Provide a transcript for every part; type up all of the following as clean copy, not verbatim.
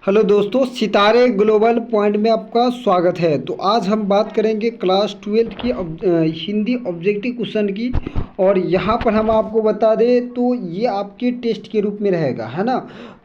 Hello दोस्तों, सितारे global point में आपका स्वागत है। तो आज हम बात करेंगे क्लास 12 की हिंदी ऑब्जेक्टिव क्वेश्चन की। और यहाँ पर हम आपको बता दें तो ये आपके टेस्ट के रूप में रहेगा, है ना।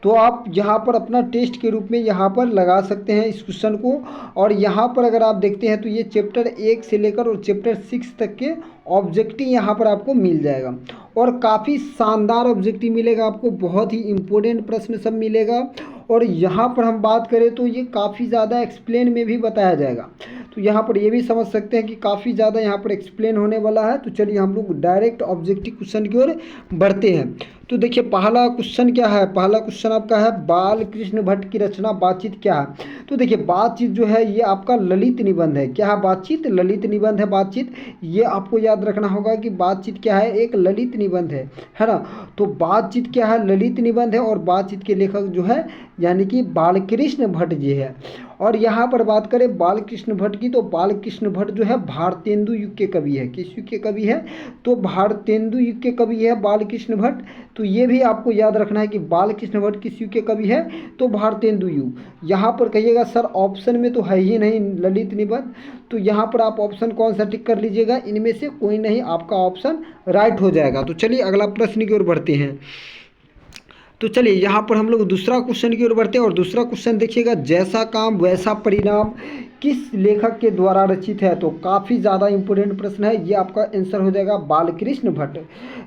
तो आप यहाँ पर अपना टेस्ट के रूप में यहाँ पर लगा सकते हैं इस क्वेश्चन को। और यहाँ पर अगर आप देखते हैं तो ये चैप्टर 1 से लेकर और चैप्टर 6 तक के ऑब्जेक्टिव यहाँ पर आपको मिल जाएगा। और काफ़ी शानदार ऑब्जेक्टिव मिलेगा आपको, बहुत ही इम्पोर्टेंट प्रश्न सब मिलेगा। और यहाँ पर हम बात करें तो ये काफ़ी ज़्यादा एक्सप्लेन में भी बताया जाएगा। तो यहाँ पर ये भी समझ सकते हैं कि काफ़ी ज़्यादा यहाँ पर एक्सप्लेन होने वाला है। तो चलिए हम लोग डायरेक्ट ऑब्जेक्टिव क्वेश्चन की ओर बढ़ते हैं। तो देखिए पहला क्वेश्चन क्या है। पहला क्वेश्चन आपका है बाल कृष्ण भट्ट की रचना बातचीत क्या है। तो देखिए बातचीत जो है ये आपका ललित निबंध है। क्या है बातचीत? ललित निबंध है बातचीत। ये आपको याद रखना होगा कि बातचीत क्या है, एक ललित निबंध है ना। तो बातचीत क्या है, ललित निबंध है। और बातचीत के लेखक जो है यानी कि बालकृष्ण भट्ट जी है। और यहाँ पर बात करें बालकृष्ण भट्ट की, तो बालकृष्ण भट्ट जो है भारतेंदु युग के कवि है। किस युग के कवि है? तो भारतेंदु युग के कवि है बालकृष्ण भट्ट। तो ये भी आपको याद रखना है कि बालकृष्ण भट्ट किस युग के कवि है, तो भारतेंदु युग। यहाँ पर कहिएगा सर ऑप्शन में तो है ही नहीं ललित निबंध। तो यहाँ पर आप ऑप्शन कौन सा टिक कर लीजिएगा, इनमें से कोई नहीं, आपका ऑप्शन राइट हो जाएगा। तो चलिए अगला प्रश्न की ओर बढ़ते हैं। तो चलिए यहाँ पर हम लोग दूसरा क्वेश्चन की ओर बढ़ते हैं। और दूसरा क्वेश्चन देखिएगा, जैसा काम वैसा परिणाम किस लेखक के द्वारा रचित है। तो काफ़ी ज़्यादा इंपॉर्टेंट प्रश्न है, ये आपका आंसर हो जाएगा बालकृष्ण भट्ट।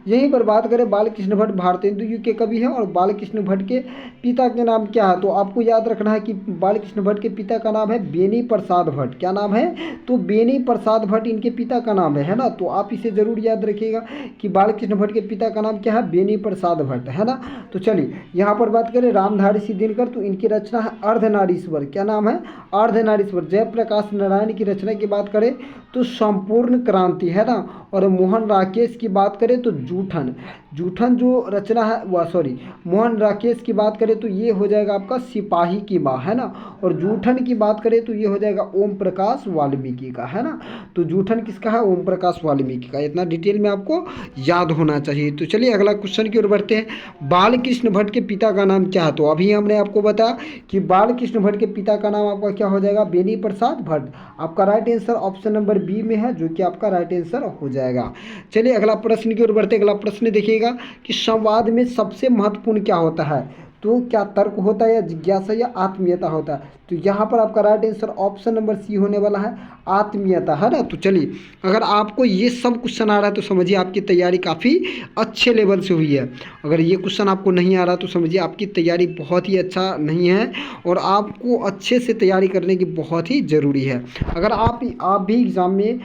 यहीं पर बात करें बालकृष्ण भट्ट भारतेंदु युग के कवि हैं। और बालकृष्ण भट्ट के पिता के नाम क्या है, तो आपको याद रखना है कि बालकृष्ण भट्ट के पिता का नाम है बेनी प्रसाद भट्ट। क्या नाम है? तो बेनी प्रसाद भट्ट इनके पिता का नाम है ना। तो आप इसे ज़रूर याद रखिएगा कि बालकृष्ण भट्ट के पिता का नाम क्या है, बेनी प्रसाद भट्ट, है ना। तो चलिए यहाँ पर बात करें रामधारी सिंह दिनकर, तो इनकी रचना है अर्धनारीश्वर। क्या नाम है? अर्धनारीश्वर। जयप्रकाश नारायण की रचना की बात करें तो संपूर्ण क्रांति, है ना। और मोहन राकेश की बात करें तो जूठन। जूठन जो रचना है वह सॉरी मोहन राकेश की बात करें तो ये हो जाएगा आपका सिपाही की माँ, है ना। और जूठन की बात करें तो ये हो जाएगा ओम प्रकाश वाल्मीकि का, है ना। तो जूठन किसका है? ओम प्रकाश वाल्मीकि का। इतना डिटेल में आपको याद होना चाहिए। तो चलिए अगला क्वेश्चन की ओर बढ़ते हैं। बालकृष्ण भट्ट के पिता का नाम क्या है। तो अभी हमने आपको बताया कि बालकृष्ण भट्ट के पिता का नाम आपका क्या हो जाएगा, बेनी प्रसाद भट्ट। आपका right answer option number B में है, जो कि आपका राइट आंसर हो जाएगा। चलिए अगला प्रश्न की ओर बढ़ते। अगला प्रश्न देखिएगा कि संवाद में सबसे महत्वपूर्ण क्या होता है। तो क्या तर्क होता है या जिज्ञासा या आत्मीयता होता है। तो यहाँ पर आपका right answer option number C होने वाला है, आत्मीयता, है ना। तो चलिए अगर आपको ये सब क्वेश्चन आ रहा है तो समझिए आपकी तैयारी काफ़ी अच्छे लेवल से हुई है। अगर ये क्वेश्चन आपको नहीं आ रहा तो समझिए आपकी तैयारी बहुत ही अच्छा नहीं है और आपको अच्छे से तैयारी करने की बहुत ही ज़रूरी है। अगर आप भी एग्ज़ाम में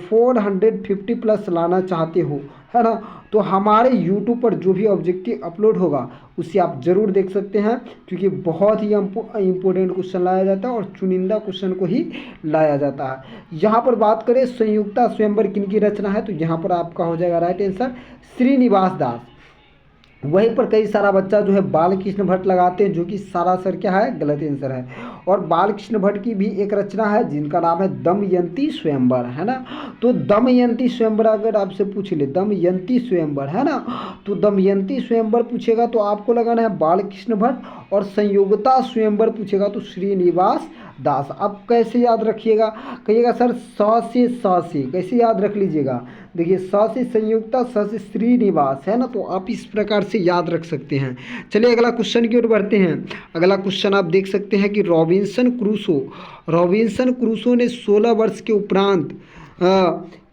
450 प्लस लाना चाहते हो, है ना, तो हमारे YouTube पर जो भी ऑब्जेक्टिव अपलोड होगा उसे आप ज़रूर देख सकते हैं, क्योंकि बहुत ही इम्पोर्टेंट क्वेश्चन लाया जाता है और चुनिंदा क्वेश्चन को ही लाया जाता है। यहाँ पर बात करें संयुक्ता स्वयंवर किन की रचना है, तो यहाँ पर आपका हो जाएगा राइट आंसर श्रीनिवास दास। वहीं पर कई सारा बच्चा जो है बालकृष्ण भट्ट लगाते हैं, जो कि सारा सर क्या है, गलत आंसर है। और बालकृष्ण भट्ट की भी एक रचना है जिनका नाम है दमयंती स्वयंवर, है ना। तो दमयंती स्वयंवर अगर आपसे पूछ ले, दमयंती स्वयंवर, है ना, तो दमयंती स्वयंवर पूछेगा तो आपको लगाना है बालकृष्ण भट्ट। और संयोगता स्वयंवर पूछेगा तो श्रीनिवास दास। अब कैसे याद रखिएगा, कहिएगा सर स से कैसे याद रख लीजिएगा। देखिए स से संयुक्ता, स से श्रीनिवास, है ना। तो आप इस प्रकार से याद रख सकते हैं। चलिए अगला क्वेश्चन की ओर बढ़ते हैं। अगला क्वेश्चन आप देख सकते हैं कि रॉबिन्सन क्रूसो ने 16 वर्ष के उपरांत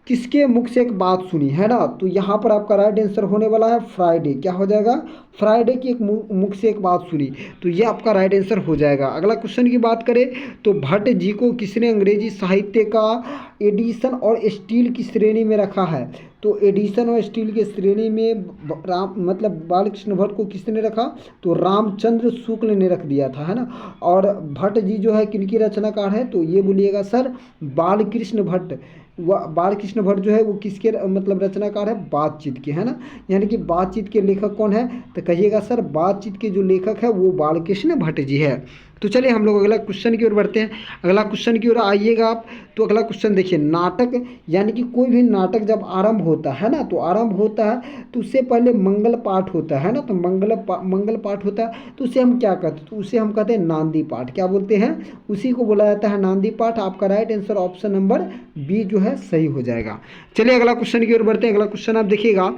किसके मुख से एक बात सुनी, है ना। तो यहाँ पर आपका राइट आंसर होने वाला है फ्राइडे। क्या हो जाएगा? फ्राइडे की एक मुख से एक बात सुनी। तो ये आपका राइट आंसर हो जाएगा। अगला क्वेश्चन की बात करें तो भट्ट जी को किसने अंग्रेजी साहित्य का एडिशन और स्टील की श्रेणी में रखा है। तो एडिशन और स्टील की श्रेणी में बालकृष्ण भट्ट को किसने रखा, तो रामचंद्र शुक्ल ने रख दिया था, है ना। और भट्ट जी जो है किनकी रचनाकार है, तो ये बोलिएगा सर बालकृष्ण भट्ट। बालकृष्ण भट्ट जो है वो किसके रचनाकार है, बातचीत के, है ना। यानी कि बातचीत के लेखक कौन है, तो कहिएगा सर बातचीत के जो लेखक है वो बालकृष्ण भट्ट जी है। तो चलिए हम लोग अगला क्वेश्चन की ओर बढ़ते हैं। अगला क्वेश्चन की ओर आइएगा आप। तो अगला क्वेश्चन देखिए, नाटक यानी कि कोई भी नाटक जब आरंभ होता है ना, तो आरंभ होता है तो उससे पहले मंगल पाठ होता है ना, तो मंगल पाठ होता है तो उसे हम क्या कहते हैं, तो उसे हम कहते हैं नांदी पाठ। क्या बोलते हैं, उसी को बोला जाता है नांदी पाठ। आपका right answer option number B जो है सही हो जाएगा। चलिए अगला क्वेश्चन की ओर बढ़ते हैं। अगला क्वेश्चन आप देखिएगा,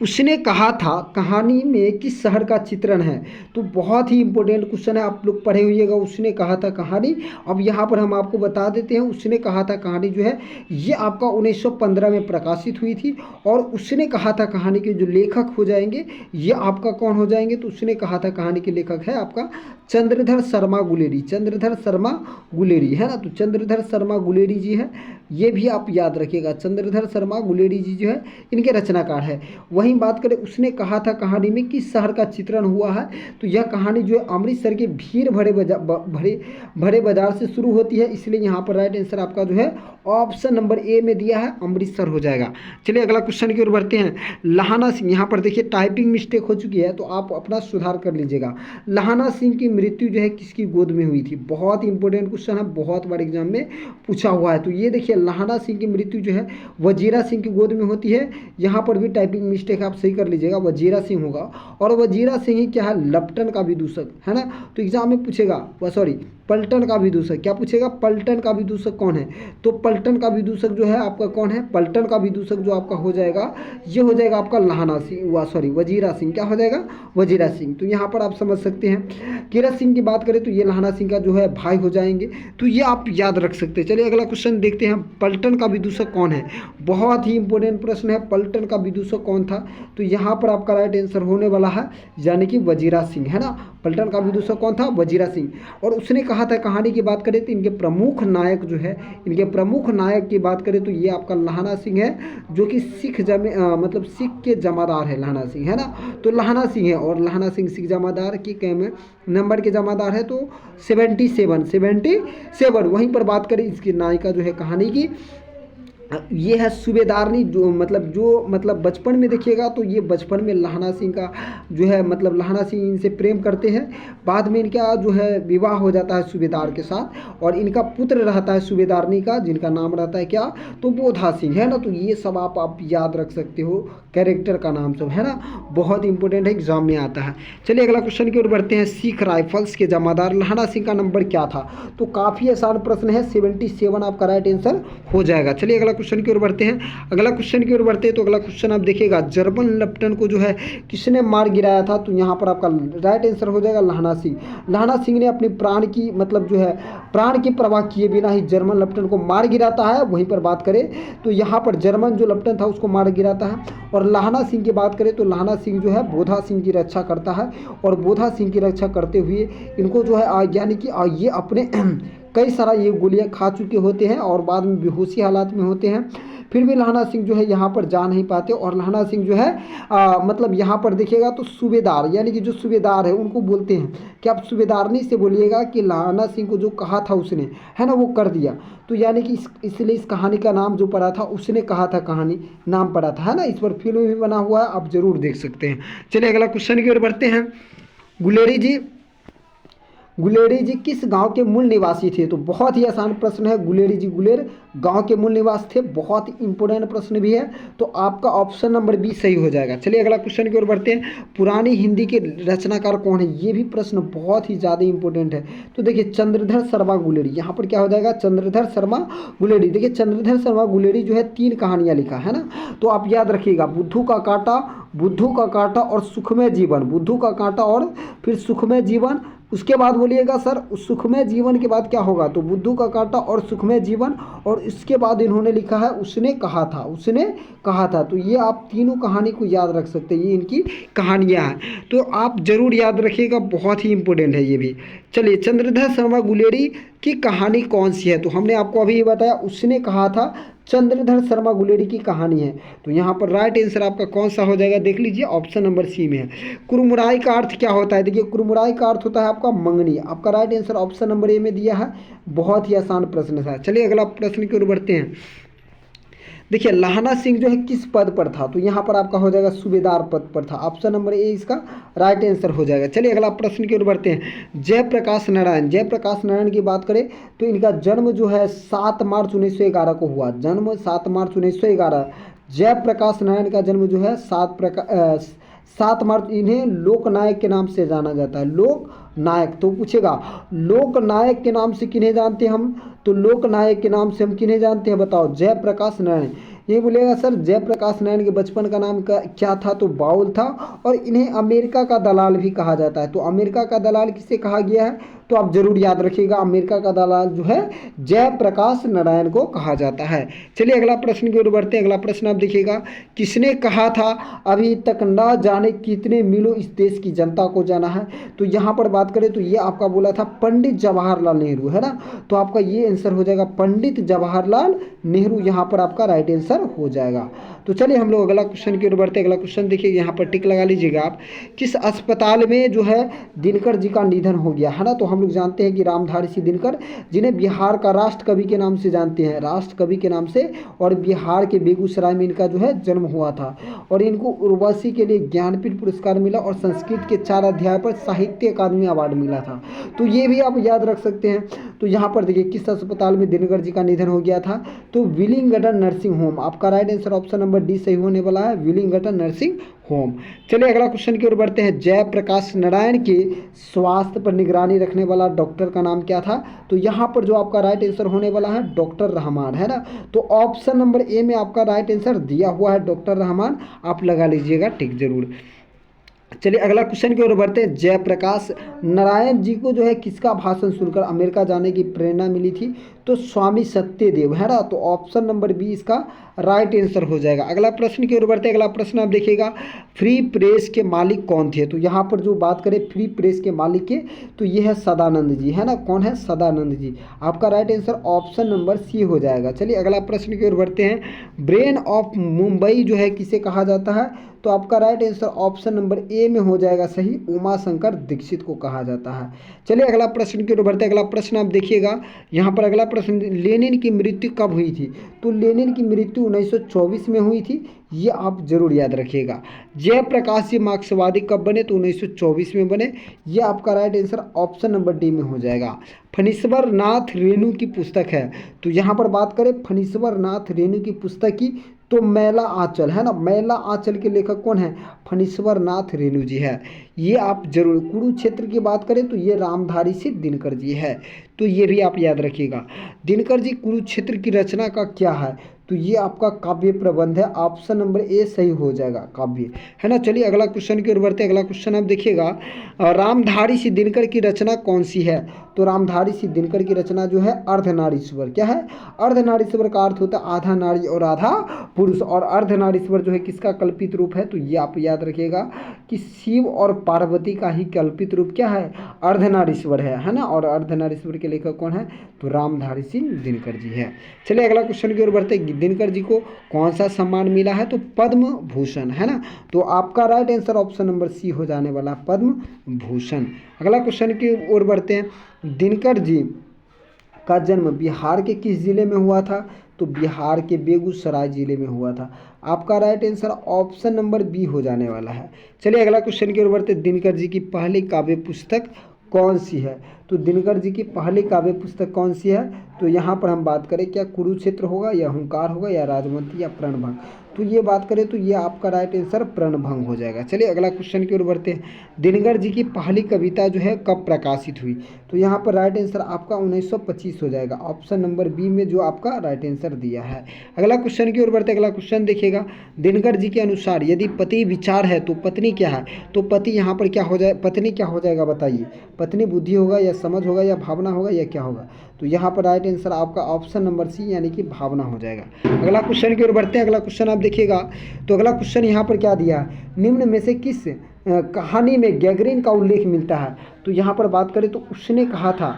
उसने कहा था कहानी में किस शहर का चित्रण है। तो बहुत ही इंपॉर्टेंट क्वेश्चन है, आप लोग पढ़े होइएगा। उसने कहा था कहानी, अब यहाँ पर हम आपको बता देते हैं। उसने कहा था कहानी जो है ये आपका 1915 में प्रकाशित हुई थी। और उसने कहा था कहानी के जो लेखक हो जाएंगे ये आपका कौन हो जाएंगे, तो उसने कहा था कहानी के लेखक है आपका चंद्रधर शर्मा गुलेरी। चंद्रधर शर्मा गुलेरी है ना, तो चंद्रधर शर्मा गुलेरी जी है, ये भी आप याद रखिएगा। चंद्रधर शर्मा गुलेरी जी जो है इनके रचनाकार है। वहीं बात करें उसने कहा था कहानी में किस शहर का चित्रण हुआ है, तो यह कहानी जो है अमृतसर के भीड़ भरे बाजार से शुरू होती है, इसलिए यहाँ पर राइट आंसर आपका जो है ऑप्शन नंबर ए में दिया है, अमृतसर हो जाएगा। चलिए अगला क्वेश्चन की ओर बढ़ते हैं। लहाना सिंह, यहाँ पर देखिए टाइपिंग मिस्टेक हो चुकी है तो आप अपना सुधार कर लीजिएगा। लहाना सिंह की मृत्यु जो है किसकी गोद में हुई थी, बहुत इंपॉर्टेंट क्वेश्चन है, बहुत बार एग्जाम में पूछा हुआ है। तो ये देखिए लहाना सिंह की मृत्यु जो है वजीरा सिंह की गोद में होती है। यहाँ पर भी टाइपिंग मिस्टेक आप सही कर लीजिएगा, वजीरा सिंह होगा। और वजीरा सिंह ही क्या है, लप्टन का विदूषक है ना, तो एग्जाम में पूछेगा सॉरी पलटन का विदूषक, क्या पूछेगा, पलटन का विदूषक कौन है। तो पलटन का विदूषक जो है आपका कौन है, पलटन का विदूषक जो आपका हो जाएगा ये हो जाएगा आपका लहाना सिंह सॉरी वजीरा सिंह, क्या हो जाएगा, वजीरा सिंह। तो यहाँ पर आप समझ सकते हैं। कीरत सिंह की बात करें तो ये लहाना सिंह का जो है भाई हो जाएंगे, तो ये आप याद रख सकते हैं। चलिए अगला क्वेश्चन देखते हैं, पलटन का विदूषक कौन है, बहुत ही इंपॉर्टेंट प्रश्न है। पलटन का विदूषक कौन था, तो यहाँ पर आपका राइट आंसर होने वाला है यानी कि वजीरा सिंह है ना। पलटन का विदूषक कौन था, वजीरा सिंह। और उसने कहा था कहानी की बात करें तो इनके प्रमुख नायक जो है, इनके प्रमुख नायक की बात करें तो ये आपका लहाना सिंह है, जो कि मतलब सिख के जमादार है लहाना सिंह है ना। तो लहाना सिंह है और लहाना सिंह सिख जमादार की कैम नंबर के जमादार है, तो 77। वहीं पर बात करें इसकी नायिका जो है कहानी की, ये है सूबेदारनी, जो मतलब बचपन में देखिएगा तो ये बचपन में लहाना सिंह का जो है मतलब लहाना सिंह इनसे प्रेम करते हैं। बाद में इनका जो है विवाह हो जाता है सूबेदार के साथ और इनका पुत्र रहता है सूबेदारनी का, जिनका नाम रहता है क्या, तो बोधा सिंह है ना। तो ये सब आप याद रख सकते हो, कैरेक्टर का नाम सब है ना, बहुत इंपॉर्टेंट है, एग्जाम में आता है। चलिए अगला क्वेश्चन की ओर बढ़ते हैं। सिख राइफल्स के जमादार लहाना सिंह का नंबर क्या था, तो काफ़ी आसान प्रश्न है, 77 आपका राइट आंसर हो जाएगा। चलिए अगला क्वेश्चन की ओर बढ़ते हैं। अगला क्वेश्चन की ओर बढ़ते हैं तो अगला क्वेश्चन आप देखिएगा, जर्मन लेफ्टिनेंट को जो है किसने मार गिराया था, तो यहाँ पर आपका राइट आंसर हो जाएगा लहाना सिंह। लहाना सिंह ने अपने प्राण की जो है प्राण की परवाह किए बिना ही जर्मन लेफ्टिनेंट को मार गिराता है। वहीं पर बात करें तो यहाँ पर जर्मन जो लेफ्टिनेंट था उसको मार गिराता है। और लहाना सिंह की बात करें तो लहाना सिंह जो है बोधा सिंह की रक्षा करता है और बोधा सिंह की रक्षा करते हुए इनको जो है यानी कि ये अपने कई सारा ये गोलियां खा चुके होते हैं और बाद में बेहोशी हालात में होते हैं, फिर भी लहाना सिंह जो है यहाँ पर जा नहीं पाते। और लहाना सिंह जो है मतलब यहाँ पर देखिएगा तो सूबेदार यानी कि जो सूबेदार है उनको बोलते हैं कि आप सूबेदारनी से बोलिएगा कि लहाना सिंह को जो कहा था उसने है ना वो कर दिया। तो यानी कि इसलिए इस कहानी का नाम जो पड़ा था उसने कहा था कहानी नाम पड़ा था है ना। इस पर फिल्म भी बना हुआ है, आप जरूर देख सकते हैं। चलिए अगला क्वेश्चन की ओर बढ़ते हैं। गुलेरी जी किस गांव के मूल निवासी थे, तो बहुत ही आसान प्रश्न है। गुलेरी जी गुलेर गांव के मूल निवासी थे, बहुत ही इंपॉर्टेंट प्रश्न भी है, तो आपका ऑप्शन नंबर बी सही हो जाएगा। चलिए अगला क्वेश्चन की ओर बढ़ते हैं। पुरानी हिंदी के रचनाकार कौन है, ये भी प्रश्न बहुत ही ज़्यादा इंपॉर्टेंट है। तो देखिए चंद्रधर शर्मा गुलेरी, यहाँ पर क्या हो जाएगा, चंद्रधर शर्मा गुलेरी। देखिए चंद्रधर शर्मा गुलेरी जो है 3 कहानियाँ लिखा है ना, तो आप याद रखिएगा, बुद्धू का कांटा और सुखमय जीवन, बुद्धू का कांटा और फिर सुखमय जीवन। उसके बाद बोलिएगा सर उस सुखमय जीवन के बाद क्या होगा, तो बुद्धू का कांटा और सुखमय जीवन, और इसके बाद इन्होंने लिखा है उसने कहा था। तो ये आप तीनों कहानी को याद रख सकते हैं, ये इनकी कहानियाँ हैं, तो आप जरूर याद रखिएगा, बहुत ही इंपॉर्टेंट है ये भी। चलिए चंद्रधर शर्मा गुलेरी की कहानी कौन सी है, तो हमने आपको अभी ये बताया उसने कहा था, चंद्रधर शर्मा गुलेरी की कहानी है। तो यहाँ पर राइट आंसर आपका कौन सा हो जाएगा, देख लीजिए ऑप्शन नंबर सी में है। कुरमुराई का अर्थ क्या होता है, देखिए कुरमुराई का अर्थ होता है आपका मंगनी, आपका right answer option number A में दिया है, बहुत ही आसान प्रश्न था। चलिए अगला प्रश्न की ओर बढ़ते हैं। देखिए लाहना सिंह जो है किस पद पर था, तो यहाँ पर आपका हो जाएगा सूबेदार पद पर था। ऑप्शन नंबर ए इसका राइट आंसर हो जाएगा। चलिए अगला प्रश्न की ओर बढ़ते हैं। जयप्रकाश नारायण, जयप्रकाश नारायण की बात करें तो इनका जन्म जो है 7 मार्च 1911 को हुआ। जन्म 7 मार्च 1911। जयप्रकाश नारायण का जन्म जो है 7 मार्च। इन्हें लोकनायक के नाम से जाना जाता है। लोकनायक, तो पूछेगा लोकनायक के नाम से किन्हें जानते हैं हम, तो लोकनायक के नाम से हम किन्हें जानते हैं बताओ, जयप्रकाश नारायण। ये बोलेगा सर जयप्रकाश नारायण के बचपन का नाम क्या था, तो बाउल था। और इन्हें अमेरिका का दलाल भी कहा जाता है। तो अमेरिका का दलाल किसे कहा गया है, तो आप जरूर याद रखिएगा, अमेरिका का दलाल जो है जयप्रकाश नारायण को कहा जाता है। चलिए अगला प्रश्न की ओर बढ़ते हैं। अगला प्रश्न आप देखिएगा, किसने कहा था अभी तक न जाने कितने मीलों इस देश की जनता को जाना है, तो यहाँ पर बात करें तो ये आपका बोला था पंडित जवाहरलाल नेहरू, है ना। तो आपका ये आंसर हो जाएगा पंडित जवाहरलाल नेहरू, यहाँ पर आपका राइट आंसर हो जाएगा। तो चलिए हम लोग अगला क्वेश्चन की ओर बढ़ते हैं। अगला क्वेश्चन देखिए, यहाँ पर टिक लगा लीजिएगा आप। किस अस्पताल में जो है दिनकर जी का निधन हो गया, है ना। तो हम लोग जानते हैं कि रामधारी सिंह दिनकर, जिन्हें बिहार का राष्ट्र कवि के नाम से जानते हैं, राष्ट्र कवि के नाम से, और बिहार के बेगूसराय में इनका जो है जन्म हुआ था। और इनको उर्वशी के लिए ज्ञानपीठ पुरस्कार मिला और संस्कृत के 4 अध्याय पर साहित्य अकादमी अवार्ड मिला था। तो ये भी आप याद रख सकते हैं। तो यहाँ पर देखिए किस अस्पताल में दिनकर जी का निधन हो गया था, तो विलिंगडन नर्सिंग होम। आपका right answer option number D सही होने वाला है, विलिंगडन नर्सिंग होम। चलिए अगला क्वेश्चन की ओर बढ़ते हैं। जयप्रकाश नारायण के स्वास्थ्य पर निगरानी रखने वाला डॉक्टर का नाम क्या था, तो यहाँ पर जो आपका राइट आंसर होने वाला है डॉक्टर रहमान, है ना। तो ऑप्शन नंबर ए में आपका राइट आंसर दिया हुआ है डॉक्टर रहमान, आप लगा लीजिएगा टिक जरूर। चलिए अगला क्वेश्चन की ओर बढ़ते हैं। जयप्रकाश नारायण जी को जो है किसका भाषण सुनकर अमेरिका जाने की प्रेरणा मिली थी, तो स्वामी सत्यदेव, है ना। तो ऑप्शन नंबर बी इसका राइट आंसर हो जाएगा। अगला प्रश्न की ओर बढ़ते हैं। अगला प्रश्न आप देखिएगा, फ्री प्रेस के मालिक कौन थे, तो यहाँ पर जो बात करें फ्री प्रेस के मालिक के, तो ये है सदानंद जी, है ना। कौन है, सदानंद जी। आपका right answer option number C हो जाएगा। चलिए अगला प्रश्न की ओर बढ़ते हैं। ब्रेन ऑफ मुंबई जो है किसे कहा जाता है, तो आपका right answer option number A में हो जाएगा सही, उमाशंकर दीक्षित को कहा जाता है। चलिए अगला प्रश्न की ओर बढ़ते हैं। अगला प्रश्न आप देखिएगा, यहाँ पर अगला प्रश्न, लेनिन की मृत्यु कब हुई थी, तो लेनिन की मृत्यु 1924 में हुई थी, ये आप जरूर याद रखिएगा। जयप्रकाश जी मार्क्सवादी कब बने, तो 1924 में बने, ये आपका right answer option number D में हो जाएगा। फणीश्वर नाथ रेणु की पुस्तक है, तो यहाँ पर बात करें फणीश्वर नाथ रेणु की पुस्तक की, तो मैला आंचल, है ना। मैला आंचल के लेखक कौन है, फणीश्वर नाथ रेणु जी है, ये आप जरूर। कुरुक्षेत्र की बात करें तो ये रामधारी सिंह दिनकर जी है, तो ये भी आप याद रखिएगा। दिनकर जी कुरुक्षेत्र की रचना का क्या है, तो ये आपका काव्य प्रबंध है, ऑप्शन नंबर ए सही हो जाएगा, काव्य, है ना। चलिए अगला क्वेश्चन की ओर बढ़ते हैं। अगला क्वेश्चन आप देखिएगा, रामधारी सिंह दिनकर की रचना कौन सी है, तो रामधारी सिंह दिनकर की रचना जो है अर्धनारीश्वर। क्या है, अर्धनारीश्वर का अर्थ होता है आधा नारी और आधा पुरुष, और अर्धनारीश्वर जो है किसका कल्पित रूप है, तो ये आप याद रखिएगा कि शिव और पार्वती का ही कल्पित रूप क्या है, अर्धनारीश्वर है ना। और अर्धनारीश्वर के लेखक कौन है, तो रामधारी सिंह दिनकर जी है। चलिए अगला क्वेश्चन की ओर बढ़ते हैं। दिनकर जी को कौन सा सम्मान मिला है, तो पद्म भूषण, है ना। तो आपका right answer option number C हो जाने वाला, पद्म भूषण। अगला क्वेश्चन की ओर बढ़ते हैं। दिनकर जी का जन्म बिहार के किस जिले में हुआ था, तो बिहार के बेगूसराय जिले में हुआ था। आपका right answer option number B हो जाने वाला है। चलिए अगला क्वेश्चन की ओर बढ़ते हैं। दिनकर जी की पहली काव्य पुस्तक कौन सी है, तो दिनकर जी की पहली काव्य पुस्तक कौन सी है, तो यहाँ पर हम बात करें क्या कुरुक्षेत्र होगा, या हुंकार होगा, या राजमती, या प्रणभंग, तो ये बात करें तो ये आपका राइट आंसर प्रणभंग हो जाएगा। चलिए अगला क्वेश्चन की ओर बढ़ते हैं। दिनकर जी की पहली कविता जो है कब प्रकाशित हुई, तो यहाँ पर राइट आंसर आपका 1925 हो जाएगा, ऑप्शन नंबर बी में जो आपका राइट आंसर दिया है। अगला क्वेश्चन की ओर बढ़ते हैं। अगला क्वेश्चन देखिएगा, दिनकर जी के अनुसार यदि पति विचार है तो पत्नी क्या है, तो पति यहाँ पर क्या हो जाए, पत्नी क्या हो जाएगा बताइए, पत्नी बुद्धि होगा, या समझ होगा, या भावना होगा, या क्या होगा, तो यहाँ पर राइट आंसर आपका ऑप्शन नंबर सी यानी कि भावना हो जाएगा। अगला क्वेश्चन की ओर बढ़ते हैं। अगला क्वेश्चन आप देखिएगा, तो अगला क्वेश्चन यहाँ पर क्या दिया है, निम्न में से किस कहानी में गैगरीन का उल्लेख मिलता है, तो यहाँ पर बात करें तो उसने कहा था,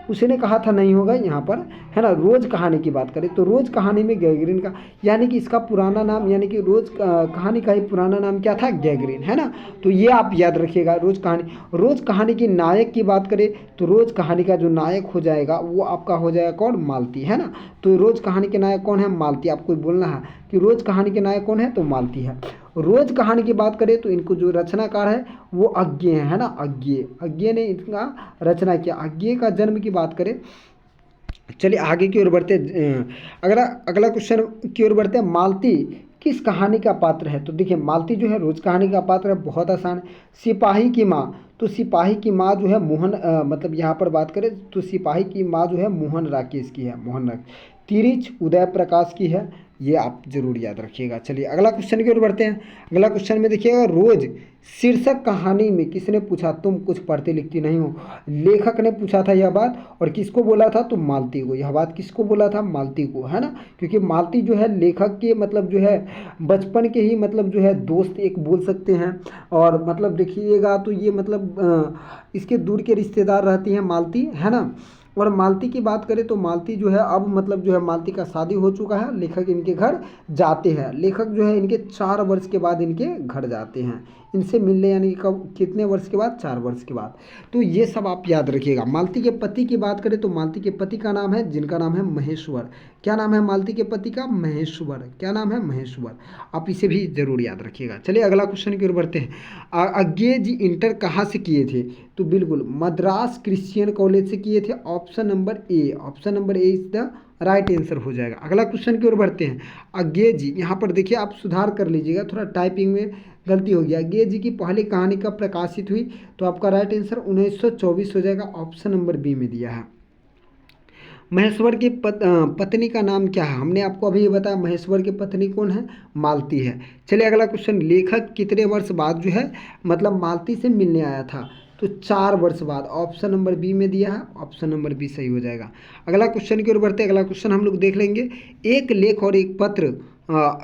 उसने कहा था नहीं होगा यहाँ पर, है ना। रोज़ कहानी की बात करें तो रोज़ कहानी में गैगरीन का, यानी कि इसका पुराना नाम, यानी कि रोज़ कहानी का ही पुराना नाम क्या था, गैगरीन, है ना। तो ये आप याद रखिएगा। रोज़ कहानी की नायक की बात करें तो रोज़ कहानी का जो नायक हो जाएगा वो आपका हो जाएगा कौन, मालती, है ना। तो रोज़ कहानी के नायक कौन है, मालती। आपको बोलना है कि रोज़ कहानी के नायक कौन है, तो मालती है। रोज़ कहानी की बात करें तो इनको जो रचनाकार है वो अज्ञेय है ना, अज्ञेय ने इनका रचना किया। अज्ञेय का जन्म की बात करें, चलिए आगे की ओर बढ़ते अगला अगला क्वेश्चन की ओर बढ़ते हैं। मालती किस कहानी का पात्र है? तो देखिए मालती जो है रोज कहानी का पात्र है, बहुत आसान है। सिपाही की माँ, तो सिपाही की माँ जो है मोहन, मतलब यहाँ पर बात करें तो सिपाही की माँ जो है मोहन राकेश की है, मोहन राकेश। तिरिच उदय प्रकाश की है, ये आप जरूर याद रखिएगा। चलिए अगला क्वेश्चन की ओर बढ़ते हैं। अगला क्वेश्चन में देखिएगा, रोज शीर्षक कहानी में किसने पूछा तुम कुछ पढ़ती लिखती नहीं हो? लेखक ने पूछा था यह बात, और किसको बोला था, तो मालती को। यह बात किसको बोला था, मालती को, है ना। क्योंकि मालती जो है लेखक के मतलब जो है बचपन के ही मतलब जो है दोस्त एक बोल सकते हैं। और मतलब देखिएगा तो ये मतलब इसके दूर के रिश्तेदार रहती हैं मालती, है ना। और मालती की बात करें तो मालती जो है अब मतलब जो है मालती का शादी हो चुका है, लेखक इनके घर जाते हैं। लेखक जो है इनके 4 वर्ष के बाद इनके घर जाते हैं इनसे मिलने, यानी कब, कितने वर्ष के बाद, 4 वर्ष के बाद। तो ये सब आप याद रखिएगा। मालती के पति की बात करें तो मालती के पति का नाम है, जिनका नाम है महेश्वर। क्या नाम है मालती के पति का, महेश्वर। क्या नाम है, महेश्वर। आप इसे भी जरूर याद रखिएगा। चलिए अगला क्वेश्चन की ओर बढ़ते हैं। अज्ञेय जी इंटर कहाँ से किए थे? तो बिल्कुल मद्रास क्रिश्चियन कॉलेज से किए थे। Option number A, option number A is the right answer हो जाएगा। अगला क्वेश्चन की ओर बढ़ते हैं। अज्ञेय जी, यहाँ पर देखिए आप सुधार कर लीजिएगा, थोड़ा टाइपिंग में गलती हो गया। अज्ञेय जी की पहली कहानी कब प्रकाशित हुई? तो आपका राइट आंसर 1924 हो जाएगा, ऑप्शन नंबर बी में दिया है। महेश्वर की पत्नी का नाम क्या है? हमने आपको अभी ये बताया महेश्वर की पत्नी कौन है, मालती है। चलिए अगला क्वेश्चन, लेखक कितने वर्ष बाद जो है मतलब मालती से मिलने आया था? तो 4 वर्ष बाद, ऑप्शन नंबर बी में दिया है, ऑप्शन नंबर बी सही हो जाएगा। अगला क्वेश्चन की ओर बढ़ते हैं। अगला क्वेश्चन हम लोग देख लेंगे, एक लेख और एक पत्र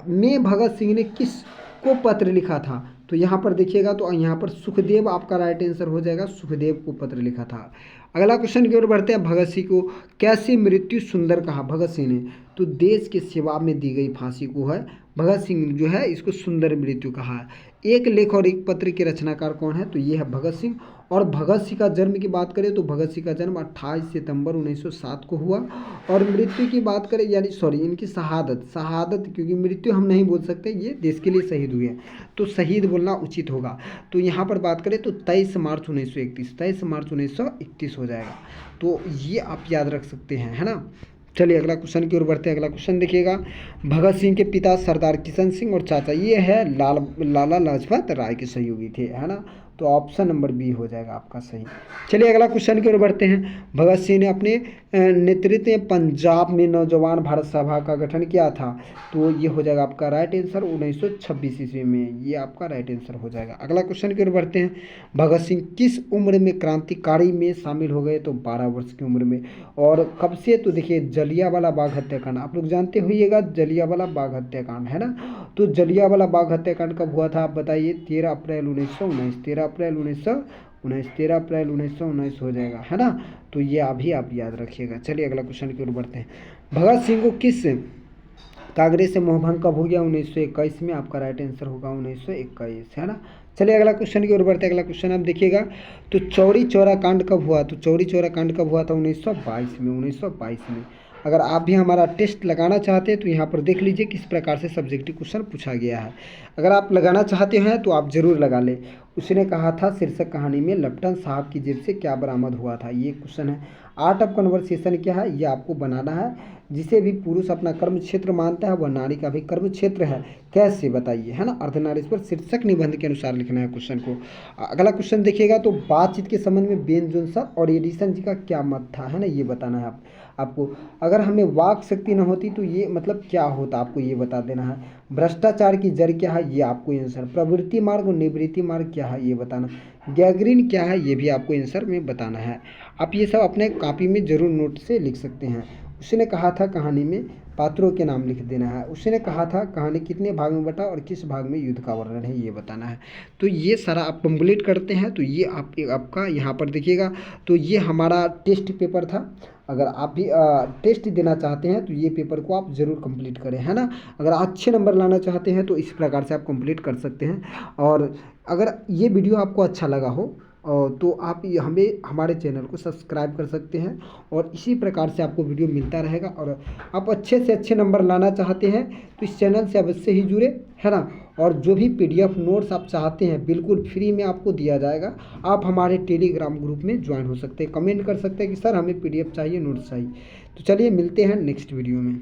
में भगत सिंह ने किस को पत्र लिखा था? तो यहाँ पर देखिएगा तो यहाँ पर सुखदेव आपका राइट आंसर हो जाएगा, सुखदेव को पत्र लिखा था। अगला क्वेश्चन की ओर बढ़ते हैं। भगत सिंह को कैसी मृत्यु सुंदर कहा भगत सिंह ने? तो देश के सेवा में दी गई फांसी को है भगत सिंह जो है इसको सुंदर मृत्यु कहा है। एक लेख और एक पत्र के रचनाकार कौन है? तो ये है भगत सिंह। और भगत सिंह का जन्म की बात करें तो भगत सिंह का जन्म 28 सितंबर 1907 को हुआ। और मृत्यु की बात करें, यानी सॉरी इनकी शहादत, क्योंकि मृत्यु हम नहीं बोल सकते, ये देश के लिए शहीद हुए हैं तो शहीद बोलना उचित होगा। तो यहाँ पर बात करें तो 23 मार्च 1931, 23 मार्च 1931 हो जाएगा। तो ये आप याद रख सकते हैं, है ना। चलिए अगला क्वेश्चन की ओर बढ़ते हैं। अगला क्वेश्चन देखिएगा, भगत सिंह के पिता सरदार किशन सिंह और चाचा ये है लाला लाजपत राय के सहयोगी थे, है ना। तो ऑप्शन नंबर बी हो जाएगा आपका सही। चलिए अगला क्वेश्चन की ओर बढ़ते हैं। भगत सिंह ने अपने नेतृत्व में पंजाब में नौजवान भारत सभा का गठन किया था। तो ये हो जाएगा आपका राइट आंसर 1926 ईस्वी में, ये आपका राइट आंसर हो जाएगा। अगला क्वेश्चन की ओर बढ़ते हैं। भगत सिंह किस उम्र में क्रांतिकारी में शामिल हो गए? तो 12 वर्ष की उम्र में। और कब से? तो देखिए जलियांवाला बाग हत्याकांड आप लोग जानते होइएगा, जलियांवाला बाग हत्याकांड, है ना। तो जलियांवाला बाग हत्याकांड कब हुआ था आप बताइए? 13 अप्रैल 1919, 13 अप्रैल 1919, 13 अप्रैल 1919 हो जाएगा, है ना। तो ये अभी आप याद रखिएगा। चलिए अगला क्वेश्चन की ओर बढ़ते हैं। भगत सिंह को किस कांग्रेस से मोहभंग कब हो गया? 1921 में, आपका राइट आंसर होगा 1921, है ना। चलिए अगला क्वेश्चन की ओर बढ़ते हैं। अगला क्वेश्चन आप देखिएगा, तो चौरी चौरा कांड कब हुआ? तो चौरी चौरा कांड कब हुआ था? 1922 में, 1922 में। अगर आप भी हमारा टेस्ट लगाना चाहते हैं तो यहाँ पर देख लीजिए किस प्रकार से सब्जेक्टिव क्वेश्चन पूछा गया है। अगर आप लगाना चाहते हैं तो आप ज़रूर लगा लें। उसने कहा था शीर्षक कहानी में लप्टन साहब की जेब से क्या बरामद हुआ था, ये क्वेश्चन है। आर्ट ऑफ कन्वर्सेशन क्या है, ये आपको बनाना है। जिसे भी पुरुष अपना कर्म क्षेत्र मानता है वह नारी का भी कर्म क्षेत्र है, कैसे बताइए, है ना। अर्धनारीश्वर शीर्षक निबंध के अनुसार लिखना है क्वेश्चन को। अगला क्वेश्चन देखिएगा, तो बातचीत के संबंध में बेन जोन्सन और एडिसन जी का क्या मत था, है ना, ये बताना है आपको। अगर हमें वाक शक्ति न होती तो ये मतलब क्या होता, आपको ये बता देना है। भ्रष्टाचार की जड़ क्या है, ये आपको आंसर। प्रवृत्ति मार्ग और निवृत्ति मार्ग क्या है, ये बताना। गैगरीन क्या है, ये भी आपको आंसर में बताना है। आप ये सब अपने कॉपी में जरूर नोट से लिख सकते हैं। उसने कहा था कहानी में पात्रों के नाम लिख देना है। उसने कहा था कहानी कितने भाग में बटा और किस भाग में युद्ध का वर्णन है ये बताना है। तो ये सारा आप कंप्लीट करते हैं तो ये आपका यहाँ पर देखिएगा। तो ये हमारा टेस्ट पेपर था। अगर आप भी टेस्ट देना चाहते हैं तो ये पेपर को आप ज़रूर कंप्लीट करें, है ना। अगर अच्छे नंबर लाना चाहते हैं तो इस प्रकार से आप कंप्लीट कर सकते हैं। और अगर ये वीडियो आपको अच्छा लगा हो तो आप हमें हमारे चैनल को सब्सक्राइब कर सकते हैं और इसी प्रकार से आपको वीडियो मिलता रहेगा। और आप अच्छे से अच्छे नंबर लाना चाहते हैं तो इस चैनल से अवश्य ही जुड़े, है ना। और जो भी PDF नोट्स आप चाहते हैं बिल्कुल फ्री में आपको दिया जाएगा। आप हमारे टेलीग्राम ग्रुप में ज्वाइन हो सकते हैं, कमेंट कर सकते हैं कि सर हमें PDF चाहिए, नोट्स चाहिए। तो चलिए मिलते हैं नेक्स्ट वीडियो में।